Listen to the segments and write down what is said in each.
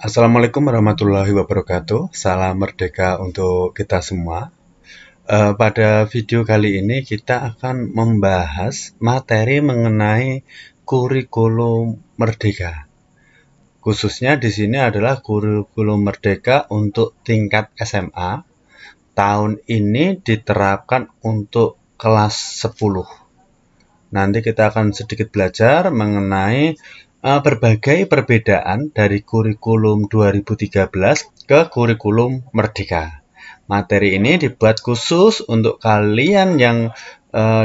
Assalamualaikum warahmatullahi wabarakatuh. Salam merdeka untuk kita semua. Pada video kali ini kita akan membahas materi mengenai kurikulum merdeka. Khususnya di sini adalah kurikulum merdeka untuk tingkat SMA. Tahun ini diterapkan untuk kelas 10. Nanti kita akan sedikit belajar mengenai berbagai perbedaan dari kurikulum 2013 ke kurikulum merdeka. Materi ini dibuat khusus untuk kalian yang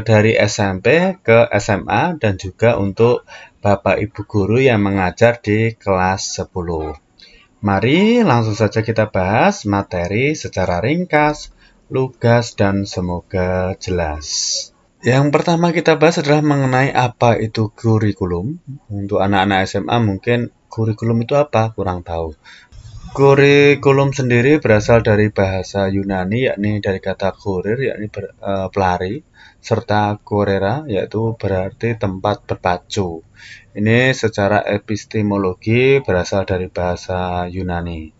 dari SMP ke SMA dan juga untuk Bapak Ibu guru yang mengajar di kelas 10. Mari langsung saja kita bahas materi secara ringkas, lugas, dan semoga jelas. Yang pertama kita bahas adalah mengenai apa itu kurikulum. Untuk anak-anak SMA mungkin kurikulum itu apa? Kurang tahu. Kurikulum sendiri berasal dari bahasa Yunani, yakni dari kata kurir, yakni pelari, serta korera, yaitu berarti tempat berpacu. Ini secara epistemologi berasal dari bahasa Yunani.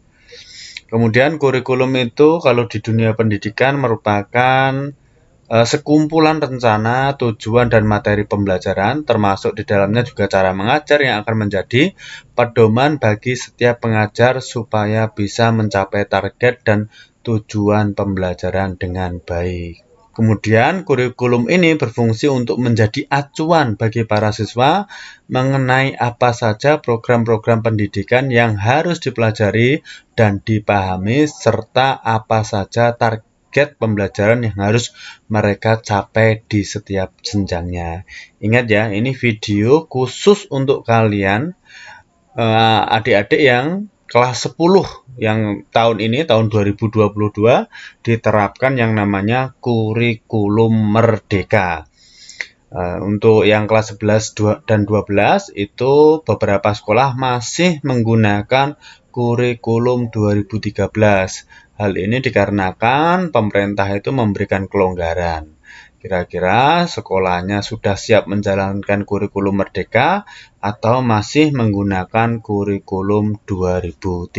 Kemudian kurikulum itu kalau di dunia pendidikan merupakan sekumpulan rencana, tujuan, dan materi pembelajaran, termasuk di dalamnya juga cara mengajar yang akan menjadi pedoman bagi setiap pengajar supaya bisa mencapai target dan tujuan pembelajaran dengan baik. Kemudian kurikulum ini berfungsi untuk menjadi acuan bagi para siswa mengenai apa saja program-program pendidikan yang harus dipelajari dan dipahami serta apa saja target pembelajaran yang harus mereka capai di setiap jenjangnya. Ingat ya, ini video khusus untuk kalian adik-adik yang kelas 10 yang tahun ini, tahun 2022, diterapkan yang namanya kurikulum merdeka. Untuk yang kelas 11 dan 12 itu beberapa sekolah masih menggunakan kurikulum 2013. Hal ini dikarenakan pemerintah itu memberikan kelonggaran. Kira-kira sekolahnya sudah siap menjalankan kurikulum merdeka atau masih menggunakan kurikulum 2013.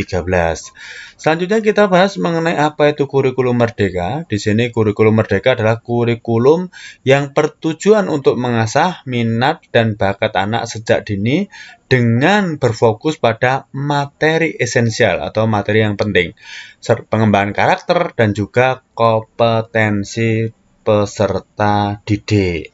Selanjutnya kita bahas mengenai apa itu kurikulum merdeka. Di sini kurikulum merdeka adalah kurikulum yang bertujuan untuk mengasah minat dan bakat anak sejak dini dengan berfokus pada materi esensial atau materi yang penting, pengembangan karakter dan juga kompetensi peserta didik.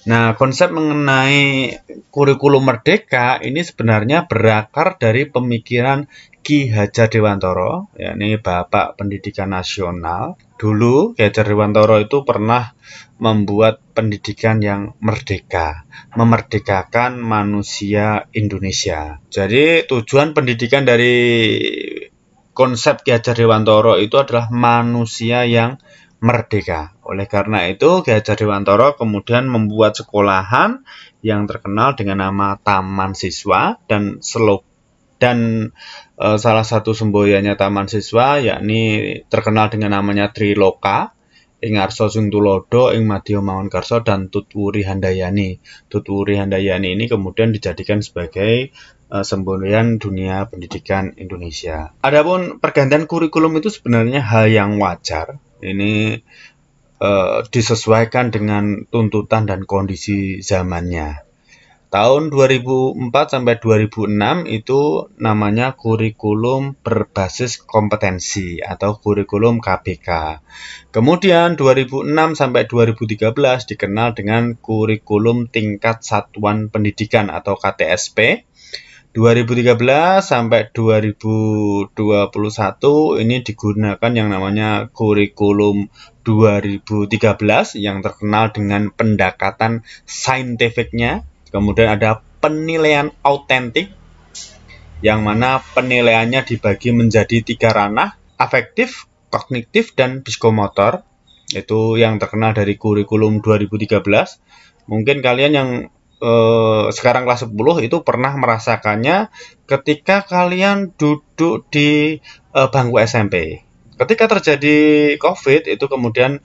Nah, konsep mengenai kurikulum merdeka ini sebenarnya berakar dari pemikiran Ki Hajar Dewantara, yakni Bapak Pendidikan Nasional. Dulu Ki Hajar Dewantara itu pernah membuat pendidikan yang merdeka, memerdekakan manusia Indonesia. Jadi tujuan pendidikan dari konsep Ki Hajar Dewantara itu adalah manusia yang merdeka. Oleh karena itu, Ki Hajar Dewantara kemudian membuat sekolahan yang terkenal dengan nama Taman Siswa dan salah satu semboyannya Taman Siswa yakni terkenal dengan namanya Triloka, ing Arsa Sing Tulodo, ing Madya Mangunkarsa, dan Tutwuri Handayani. Tutwuri Handayani ini kemudian dijadikan sebagai semboyan dunia pendidikan Indonesia. Adapun pergantian kurikulum itu sebenarnya hal yang wajar. Ini disesuaikan dengan tuntutan dan kondisi zamannya. Tahun 2004 sampai 2006 itu namanya kurikulum berbasis kompetensi atau kurikulum KBK. Kemudian 2006 sampai 2013 dikenal dengan kurikulum tingkat satuan pendidikan atau KTSP. 2013 sampai 2021 ini digunakan yang namanya kurikulum 2013 yang terkenal dengan pendekatan saintifiknya. Kemudian ada penilaian autentik yang mana penilaiannya dibagi menjadi 3 ranah: afektif, kognitif, dan psikomotor. Itu yang terkenal dari kurikulum 2013. Mungkin kalian yang sekarang kelas 10 itu pernah merasakannya ketika kalian duduk di bangku SMP. Ketika terjadi COVID itu kemudian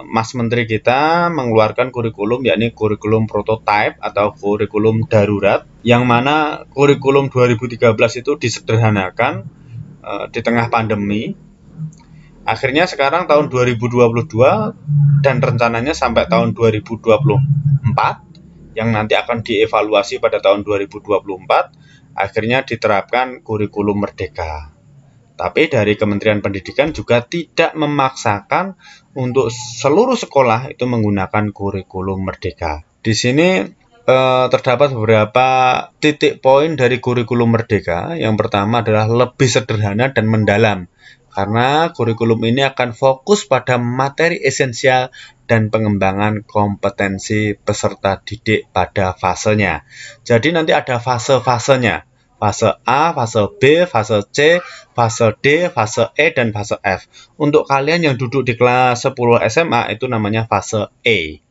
Mas Menteri kita mengeluarkan kurikulum, yakni kurikulum prototype atau kurikulum darurat, yang mana kurikulum 2013 itu disederhanakan di tengah pandemi. Akhirnya sekarang tahun 2022 dan rencananya sampai tahun 2024 yang nanti akan dievaluasi pada tahun 2024, akhirnya diterapkan kurikulum merdeka. Tapi dari Kementerian Pendidikan juga tidak memaksakan untuk seluruh sekolah itu menggunakan kurikulum merdeka. Di sini terdapat beberapa titik poin dari kurikulum merdeka. Yang pertama adalah lebih sederhana dan mendalam, karena kurikulum ini akan fokus pada materi esensial dan pengembangan kompetensi peserta didik pada fasenya. Jadi nanti ada fase-fasenya. Fase A, fase B, fase C, fase D, fase E, dan fase F. Untuk kalian yang duduk di kelas 10 SMA itu namanya fase E.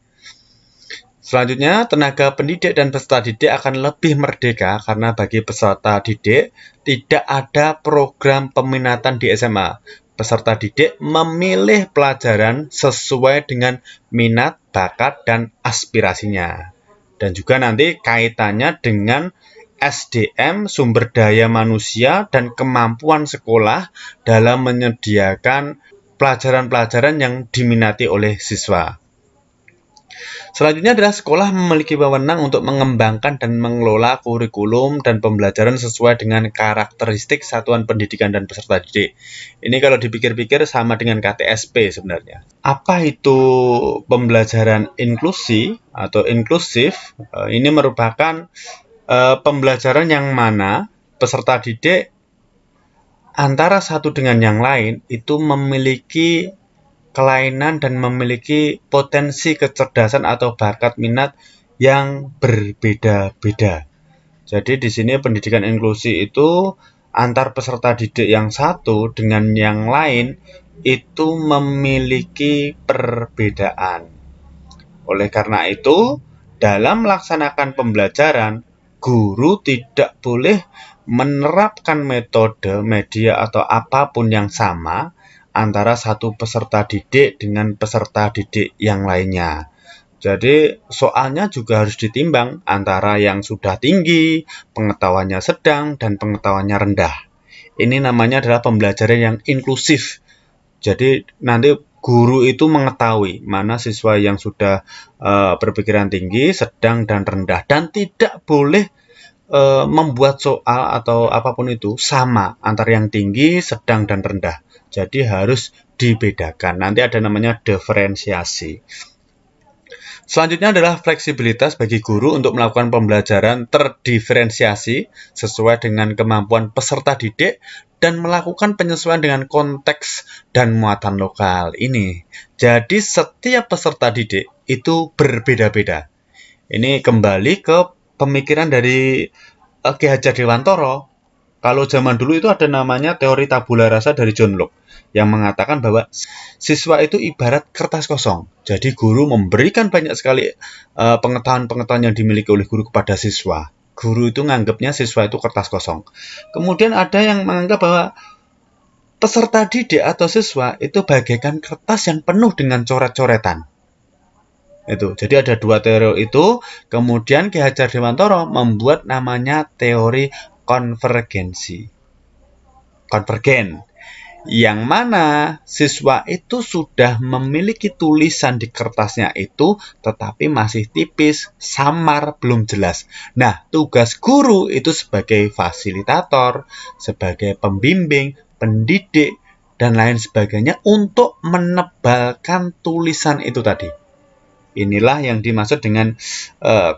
Selanjutnya, tenaga pendidik dan peserta didik akan lebih merdeka karena bagi peserta didik tidak ada program peminatan di SMA. Peserta didik memilih pelajaran sesuai dengan minat, bakat, dan aspirasinya. Dan juga nanti kaitannya dengan SDM, sumber daya manusia, dan kemampuan sekolah dalam menyediakan pelajaran-pelajaran yang diminati oleh siswa. Selanjutnya adalah sekolah memiliki wewenang untuk mengembangkan dan mengelola kurikulum dan pembelajaran sesuai dengan karakteristik satuan pendidikan dan peserta didik. Ini kalau dipikir-pikir sama dengan KTSP sebenarnya. Apa itu pembelajaran inklusi atau inklusif? Ini merupakan pembelajaran yang mana peserta didik antara satu dengan yang lain itu memiliki kelainan dan memiliki potensi kecerdasan atau bakat minat yang berbeda-beda. Jadi di sini pendidikan inklusi itu antar peserta didik yang satu dengan yang lain itu memiliki perbedaan. Oleh karena itu, dalam melaksanakan pembelajaran, guru tidak boleh menerapkan metode, media, atau apapun yang sama antara satu peserta didik dengan peserta didik yang lainnya. Jadi soalnya juga harus ditimbang antara yang sudah tinggi, pengetahuannya sedang, dan pengetahuannya rendah. Ini namanya adalah pembelajaran yang inklusif. Jadi nanti guru itu mengetahui mana siswa yang sudah berpikiran tinggi, sedang, dan rendah. Dan tidak boleh membuat soal atau apapun itu sama antara yang tinggi, sedang, dan rendah. Jadi harus dibedakan. Nanti ada namanya diferensiasi. Selanjutnya adalah fleksibilitas bagi guru untuk melakukan pembelajaran terdiferensiasi sesuai dengan kemampuan peserta didik dan melakukan penyesuaian dengan konteks dan muatan lokal ini. Jadi setiap peserta didik itu berbeda-beda. Ini kembali ke pemikiran dari Ki Hajar Dewantoro. Kalau zaman dulu itu ada namanya teori tabula rasa dari John Locke yang mengatakan bahwa siswa itu ibarat kertas kosong. Jadi guru memberikan banyak sekali pengetahuan-pengetahuan yang dimiliki oleh guru kepada siswa. Guru itu nganggapnya siswa itu kertas kosong. Kemudian ada yang menganggap bahwa peserta didik atau siswa itu bagaikan kertas yang penuh dengan coret-coretan. Itu. Jadi ada dua teori itu. Kemudian Ki Hajar Dewantoro membuat namanya teori konvergen, yang mana siswa itu sudah memiliki tulisan di kertasnya itu, tetapi masih tipis, samar, belum jelas. Nah, tugas guru itu sebagai fasilitator, sebagai pembimbing, pendidik, dan lain sebagainya untuk menebalkan tulisan itu tadi. Inilah yang dimaksud dengan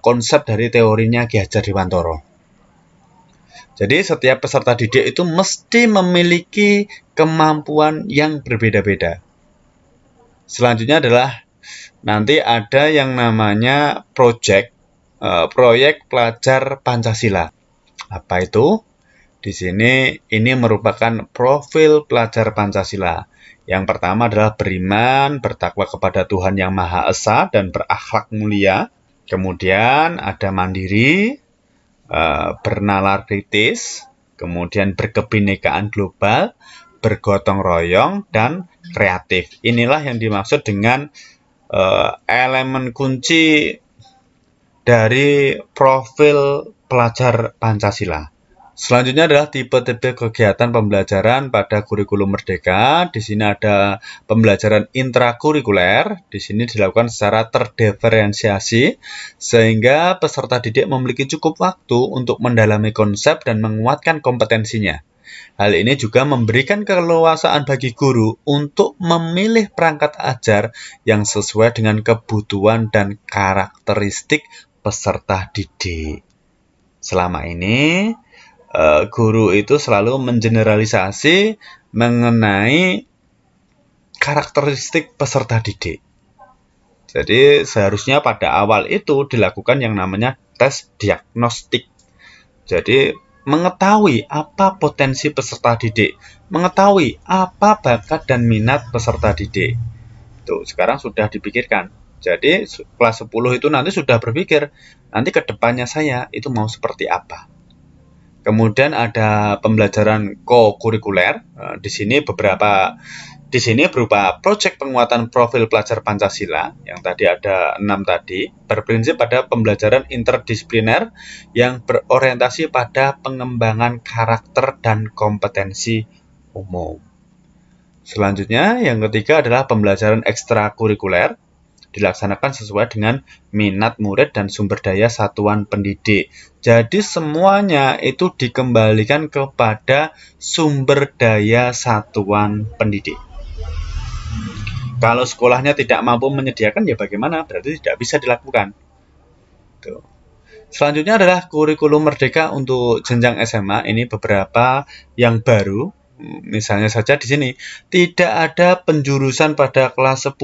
konsep dari teorinya Ki Hajar Dewantoro. Jadi setiap peserta didik itu mesti memiliki kemampuan yang berbeda-beda. Selanjutnya adalah nanti ada yang namanya proyek pelajar Pancasila. Apa itu? Di sini ini merupakan profil pelajar Pancasila. Yang pertama adalah beriman, bertakwa kepada Tuhan Yang Maha Esa, dan berakhlak mulia. Kemudian ada mandiri, bernalar kritis, kemudian berkebinekaan global, bergotong royong, dan kreatif. Inilah yang dimaksud dengan elemen kunci dari profil pelajar Pancasila. Selanjutnya adalah tipe-tipe kegiatan pembelajaran pada kurikulum Merdeka. Di sini ada pembelajaran intrakurikuler. Di sini dilakukan secara terdiferensiasi sehingga peserta didik memiliki cukup waktu untuk mendalami konsep dan menguatkan kompetensinya. Hal ini juga memberikan keleluasaan bagi guru untuk memilih perangkat ajar yang sesuai dengan kebutuhan dan karakteristik peserta didik. Selama ini, guru itu selalu mengeneralisasi mengenai karakteristik peserta didik. Jadi seharusnya pada awal itu dilakukan yang namanya tes diagnostik. Jadi mengetahui apa potensi peserta didik, mengetahui apa bakat dan minat peserta didik. Tuh, sekarang sudah dipikirkan. Jadi kelas 10 itu nanti sudah berpikir, nanti ke depannya saya itu mau seperti apa. Kemudian ada pembelajaran co-kurikuler. Di sini berupa proyek penguatan profil pelajar Pancasila yang tadi ada 6 tadi, berprinsip pada pembelajaran interdisipliner yang berorientasi pada pengembangan karakter dan kompetensi umum. Selanjutnya yang ketiga adalah pembelajaran ekstrakurikuler, dilaksanakan sesuai dengan minat murid dan sumber daya satuan pendidik. Jadi semuanya itu dikembalikan kepada sumber daya satuan pendidik. Kalau sekolahnya tidak mampu menyediakan, ya bagaimana? Berarti tidak bisa dilakukan. Tuh. Selanjutnya adalah kurikulum Merdeka untuk jenjang SMA. Ini beberapa yang baru. Misalnya saja di sini, tidak ada penjurusan pada kelas 10.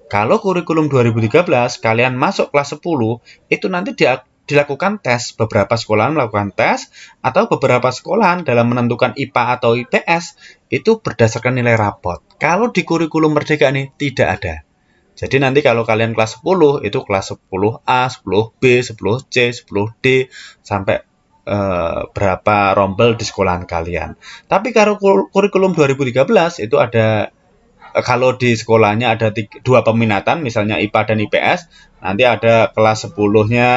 Kalau kurikulum 2013, kalian masuk kelas 10, itu nanti dilakukan tes. Beberapa sekolah melakukan tes, atau beberapa sekolah dalam menentukan IPA atau IPS, itu berdasarkan nilai rapot. Kalau di kurikulum Merdeka ini, tidak ada. Jadi nanti kalau kalian kelas 10, itu kelas 10A, 10B, 10C, 10D, sampai berapa rombel di sekolahan kalian. Tapi kalau kurikulum 2013, itu ada... Kalau di sekolahnya ada 2 peminatan, misalnya IPA dan IPS, nanti ada kelas 10-nya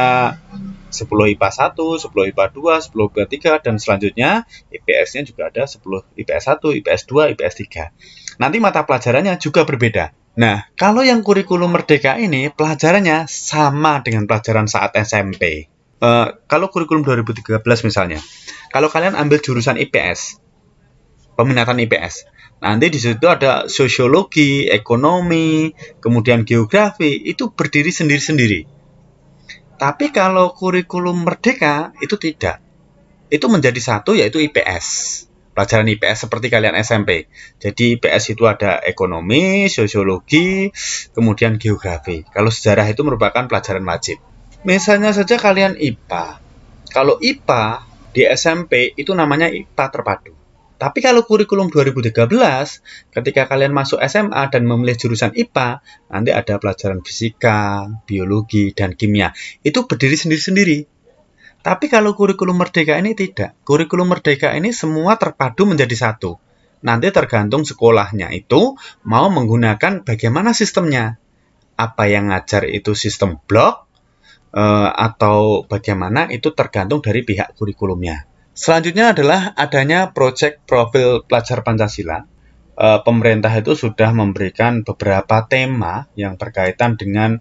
10 IPA 1, 10 IPA 2, 10 IPA 3, dan selanjutnya IPS-nya juga ada 10 IPS 1, IPS 2, IPS 3. Nanti mata pelajarannya juga berbeda. Nah, kalau yang kurikulum Merdeka ini, pelajarannya sama dengan pelajaran saat SMP. Kalau kurikulum 2013 misalnya, kalau kalian ambil jurusan IPS, peminatan IPS, nanti di situ ada sosiologi, ekonomi, kemudian geografi, itu berdiri sendiri-sendiri. Tapi kalau kurikulum Merdeka itu tidak. Itu menjadi satu, yaitu IPS. Pelajaran IPS seperti kalian SMP. Jadi IPS itu ada ekonomi, sosiologi, kemudian geografi. Kalau sejarah itu merupakan pelajaran wajib. Misalnya saja kalian IPA. Kalau IPA di SMP itu namanya IPA terpadu. Tapi kalau kurikulum 2013, ketika kalian masuk SMA dan memilih jurusan IPA, nanti ada pelajaran fisika, biologi, dan kimia. Itu berdiri sendiri-sendiri. Tapi kalau kurikulum Merdeka ini tidak. Kurikulum Merdeka ini semua terpadu menjadi satu. Nanti tergantung sekolahnya itu mau menggunakan bagaimana sistemnya. Apa yang ngajar itu sistem blok, atau bagaimana itu tergantung dari pihak kurikulumnya. Selanjutnya adalah adanya proyek profil pelajar Pancasila. Pemerintah itu sudah memberikan beberapa tema yang berkaitan dengan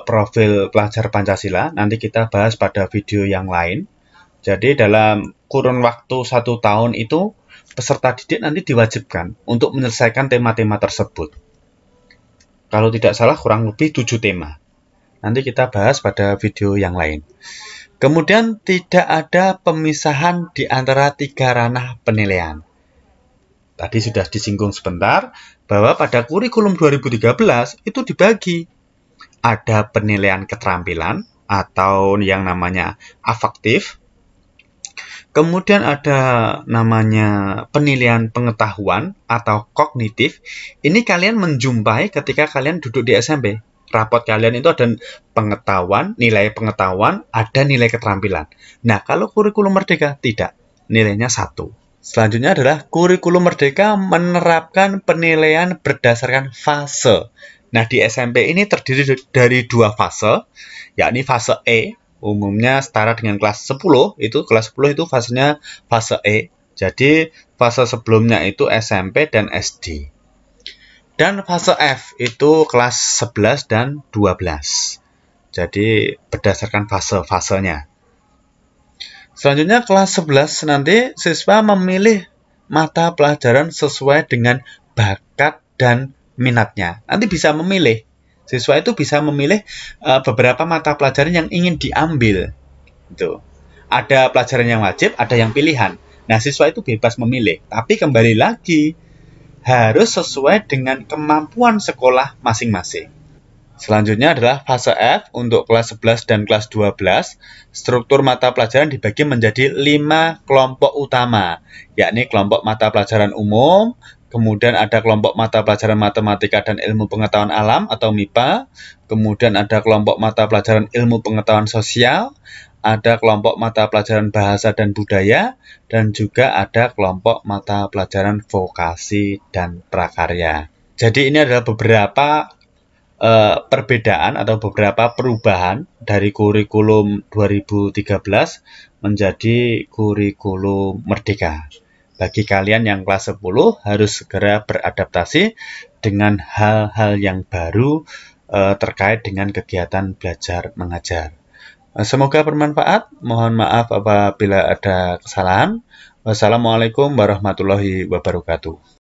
profil pelajar Pancasila. Nanti kita bahas pada video yang lain. Jadi dalam kurun waktu 1 tahun itu, peserta didik nanti diwajibkan untuk menyelesaikan tema-tema tersebut. Kalau tidak salah kurang lebih 7 tema. Nanti kita bahas pada video yang lain. Kemudian tidak ada pemisahan di antara 3 ranah penilaian. Tadi sudah disinggung sebentar bahwa pada kurikulum 2013 itu dibagi. Ada penilaian keterampilan atau yang namanya afektif. Kemudian ada namanya penilaian pengetahuan atau kognitif. Ini kalian menjumpai ketika kalian duduk di SMP. Rapot kalian itu ada pengetahuan, nilai pengetahuan, ada nilai keterampilan. Nah, kalau kurikulum Merdeka tidak, nilainya 1. Selanjutnya adalah kurikulum Merdeka menerapkan penilaian berdasarkan fase. Nah, di SMP ini terdiri dari 2 fase, yakni fase E, umumnya setara dengan kelas 10, kelas 10 itu fasenya fase E. Jadi, fase sebelumnya itu SMP dan SD. Dan fase F itu kelas 11 dan 12. Jadi, berdasarkan fase-fasenya. Selanjutnya kelas 11 nanti siswa memilih mata pelajaran sesuai dengan bakat dan minatnya. Nanti bisa memilih. Siswa itu bisa memilih beberapa mata pelajaran yang ingin diambil. Itu. Ada pelajaran yang wajib, ada yang pilihan. Nah, siswa itu bebas memilih. Tapi kembali lagi, harus sesuai dengan kemampuan sekolah masing-masing. Selanjutnya adalah fase F untuk kelas 11 dan kelas 12. Struktur mata pelajaran dibagi menjadi 5 kelompok utama, yakni kelompok mata pelajaran umum, kemudian ada kelompok mata pelajaran matematika dan ilmu pengetahuan alam atau MIPA, kemudian ada kelompok mata pelajaran ilmu pengetahuan sosial, ada kelompok mata pelajaran bahasa dan budaya, dan juga ada kelompok mata pelajaran vokasi dan prakarya. Jadi ini adalah beberapa perbedaan atau beberapa perubahan dari kurikulum 2013 menjadi kurikulum Merdeka. Bagi kalian yang kelas 10 harus segera beradaptasi dengan hal-hal yang baru terkait dengan kegiatan belajar mengajar. Semoga bermanfaat. Mohon maaf apabila ada kesalahan. Wassalamualaikum warahmatullahi wabarakatuh.